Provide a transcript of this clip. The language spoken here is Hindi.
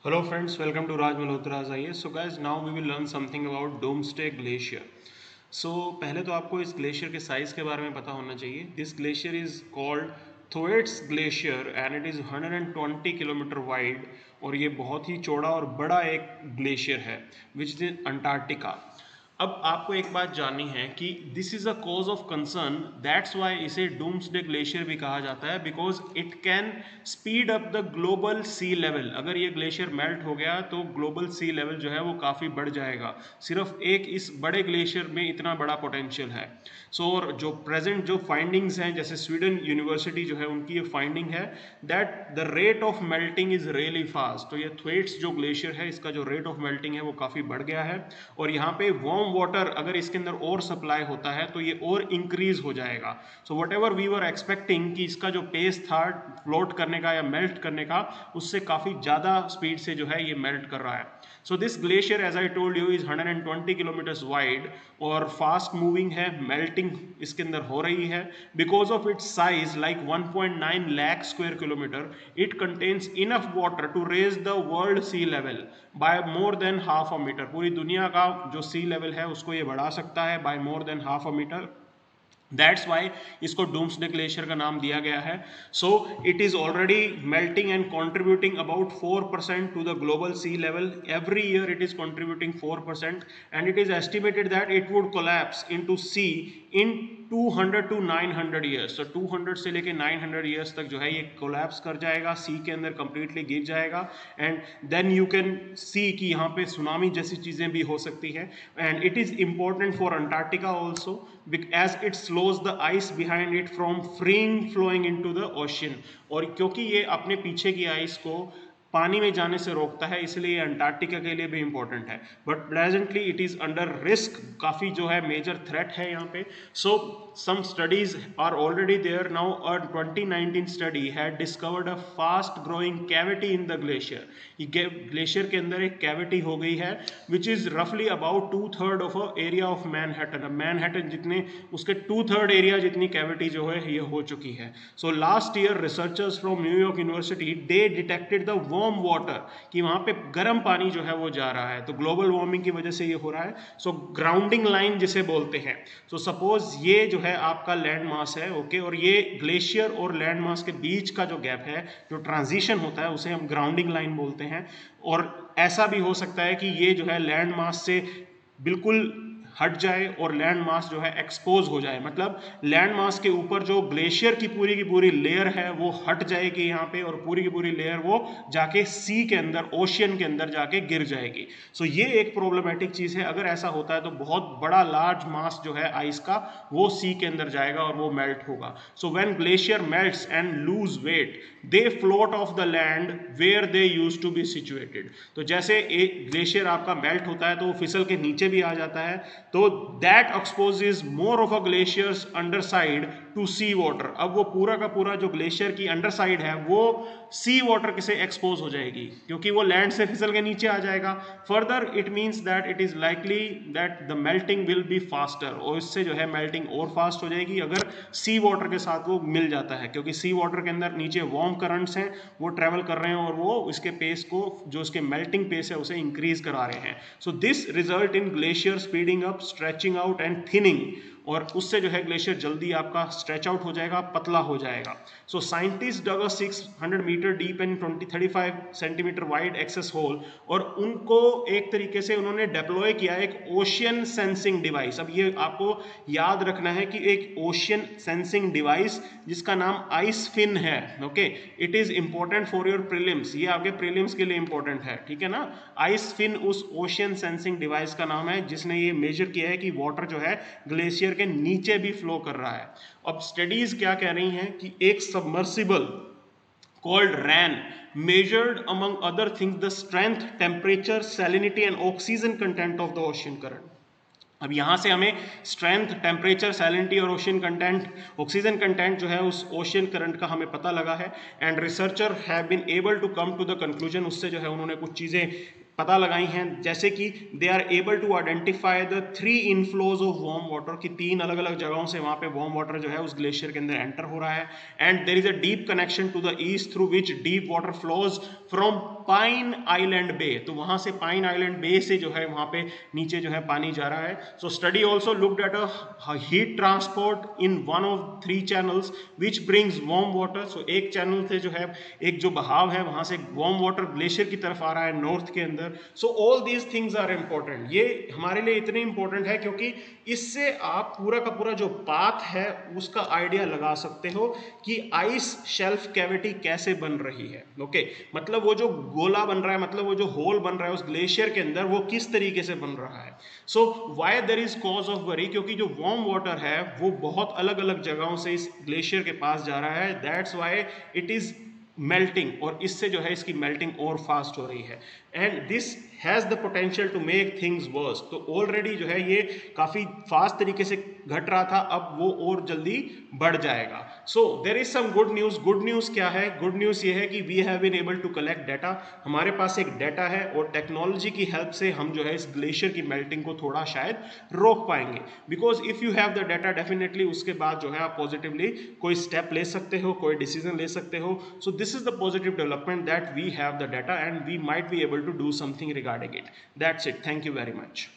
Hello friends, welcome to Raj Malhotra's IAS. So guys, now we will learn something about Doomsday Glacier. So पहले तो आपको इस ग्लेशियर के साइज के बारे में पता होना चाहिए. This glacier is called Thwaites Glacier and it is 120 kilometre wide और ये बहुत ही चौड़ा और बड़ा एक ग्लेशियर है विच इज इन अंटार्कटिका. अब आपको एक बात जाननी है कि this is a cause of concern, that's why इसे डूम्सडे ग्लेशियर भी कहा जाता है because it can speed up the global sea level. अगर ये ग्लेशियर मेल्ट हो गया तो ग्लोबल सी लेवल जो है वो काफ़ी बढ़ जाएगा. सिर्फ एक इस बड़े ग्लेशियर में इतना बड़ा पोटेंशियल है. और जो प्रेजेंट जो फाइंडिंग्स हैं, जैसे स्वीडन यूनिवर्सिटी जो है उनकी ये फाइंडिंग है that the rate of melting is really fast. तो ये थ्वेट्स जो ग्लेशियर है इसका जो रेट ऑफ मेल्टिंग है वो काफ़ी बढ़ गया है और यहाँ पे वार्म वाटर अगर इसके अंदर और सप्लाई होता है तो ये और इंक्रीज हो जाएगा. So whatever we were expecting कि इसका जो पेस था फ्लोट करने का या मेल्ट करने का, उससे काफ़ी ज़्यादा स्पीड से जो है ये मेल्ट कर रहा है. So this glacier as I told you is 120 kilometres wide और फास्ट मूविंग है. मेल्टिंग इसके अंदर हो रही है because of its size like 1.9 lakh square kilometre. It contains enough water to raise the world sea level by more than half a metre. पूरी दुनिया का जो सी लेवल है उसको ये बढ़ा सकता है by more than half a metre. That's why इसको डूम्सडे ग्लेशियर का नाम दिया गया है. So it is already melting and contributing about 4% to the global sea level. Every year it is contributing 4% and it is estimated that it would collapse into sea in 200 to 900 years. तो 200 से लेके 900 ईयर्स तक जो है ये कोलैप्स कर जाएगा, सी के अंदर कंप्लीटली गिर जाएगा. And then you can see कि यहाँ पे सुनामी जैसी चीज़ें भी हो सकती है. And it is important for Antarctica also as it slows the ice behind it from freeing flowing into the ocean. और क्योंकि ये अपने पीछे की आइस को पानी में जाने से रोकता है इसलिए अंटार्कटिका के लिए भी इंपॉर्टेंट है. But presently it is under risk, काफ़ी जो है मेजर थ्रेट है यहाँ पे. सो some studies are already there now. A 2019 study had discovered a fast growing cavity in the glacier. ये ग्लेशियर के अंदर एक कैविटी हो गई है विच इज़ रफली about 2/3 of a area of Manhattan. Manhattan जितने उसके 2/3 एरिया जितनी कैविटी जो है ये हो चुकी है. So last year researchers from New York university they detected the warm water कि वहाँ पे गर्म पानी जो है वो जा रहा है. तो ग्लोबल वार्मिंग की वजह से ये हो रहा है. सो ग्राउंडिंग लाइन जिसे बोलते हैं. सो सपोज ये जो है आपका लैंड मास है, ओके, और ये ग्लेशियर और लैंड मास के बीच का जो गैप है, जो ट्रांजिशन होता है उसे हम ग्राउंडिंग लाइन बोलते हैं. और ऐसा भी हो सकता है कि ये जो है लैंड मास से बिल्कुल हट जाए और लैंड मास जो है एक्सपोज हो जाए. मतलब लैंड मास के ऊपर जो ग्लेशियर की पूरी लेयर है वो हट जाएगी यहाँ पे और पूरी की पूरी लेयर वो जाके सी के अंदर, ओशियन के अंदर जाके गिर जाएगी. सो ये एक प्रॉब्लमेटिक चीज़ है. अगर ऐसा होता है तो बहुत बड़ा लार्ज मास जो है आइस का वो सी के अंदर जाएगा और वो मेल्ट होगा. So when glacier melts and lose weight they float off the land where they use to be situated. तो जैसे एक ग्लेशियर आपका मेल्ट होता है तो वो फिसल के नीचे भी आ जाता है. तो that exposes more of a glaciers underside to sea water. अब वो पूरा का पूरा जो ग्लेशियर की अंडर साइड है वो सी वाटर से एक्सपोज हो जाएगी क्योंकि वो लैंड से फिसल के नीचे आ जाएगा. Further it means that it is likely that the melting will be faster. और इससे जो है मेल्टिंग और फास्ट हो जाएगी अगर सी वाटर के साथ वो मिल जाता है, क्योंकि सी वाटर के अंदर नीचे वार्म करंट्स हैं वो ट्रेवल कर रहे हैं और वो इसके पेस को, जो इसके मेल्टिंग पेस है उसे इंक्रीज करा रहे हैं. So this result in glacier speeding up, stretching out and thinning. और उससे जो है ग्लेशियर जल्दी आपका स्ट्रेच आउट हो जाएगा, पतला हो जाएगा. So scientist dug a 600 metre deep and 35 centimetre wide access hole और उनको एक तरीके से उन्होंने डेप्लॉय किया एक ओशियन सेंसिंग डिवाइस. अब ये आपको याद रखना है कि एक ओशियन सेंसिंग डिवाइस जिसका नाम आइस फिन है. Okay, it is important for your prelims. ये आपके प्रीलिम्स के लिए इंपॉर्टेंट है, ठीक है ना. आइस फिन उस ओशियन सेंसिंग डिवाइस का नाम है जिसने ये मेजर किया है कि वाटर जो है ग्लेशियर के नीचे भी फ्लो कर रहा है. अब स्टडीज क्या कह रही हैं कि एक submersible called RAN measured among other things the strength, temperature, salinity and oxygen content of the ocean current. अब यहाँ से हमें स्ट्रेंथ, टेम्परेचर, सैलिनिटी और ओशियन कंटेंट, ऑक्सीजन कंटेंट जो है उस ओशियन करंट का हमें पता लगा है. And researcher have been able to come to the conclusion. उससे जो है उन्होंने कुछ चीज़ें पता लगाई हैं, जैसे कि they are able to identify the 3 inflows of warm water, की 3 अलग अलग जगहों से वहां पे वार्म वाटर जो है उस ग्लेशियर के अंदर एंटर हो रहा है। And there is a deep connection to the east through which deep water flows from Pine Island Bay, तो वहां से पाइन आइलैंड बे से जो है वहां पे नीचे जो है पानी जा रहा है। So study also looked at a heat transport in one of 3 channels which brings warm water. So एक चैनल से जो है एक जो बहाव है वहां से वार्म वाटर ग्लेशियर की तरफ आ रहा है नॉर्थ के अंदर। So all these things are important, ये हमारे लिए इतने इंपॉर्टेंट है क्योंकि इससे आप पूरा का पूरा जो पाथ है उसका आइडिया लगा सकते हो कि आइस शेल्फ कैविटी कैसे बन रही है। ओके, मतलब वो जो गोला बन रहा है, मतलब वो जो होल बन रहा है उस ग्लेशियर के अंदर, वो किस तरीके से बन रहा है। So why there is cause of worry, क्योंकि जो वार्म वाटर है वो बहुत अलग अलग जगहों से इस ग्लेशियर के पास जा रहा है, that's why it is melting, और इससे जो है इसकी मेल्टिंग और फास्ट हो रही है। And this has the potential to make things worse, तो ऑलरेडी जो है ये काफ़ी फास्ट तरीके से घट रहा था, अब वो और जल्दी बढ़ जाएगा। So there is some good news. Good news क्या है? गुड न्यूज़ ये है कि we have been able to collect data, हमारे पास एक डाटा है और टेक्नोलॉजी की हेल्प से हम जो है इस ग्लेशियर की मेल्टिंग को थोड़ा शायद रोक पाएंगे। Because if you have the data, definitely उसके बाद जो है आप पॉजिटिवली कोई स्टेप ले सकते हो, कोई डिसीजन ले सकते हो। So this is the positive development that we have the data and we might be able to do something regarding it. That's it. Thank you very much.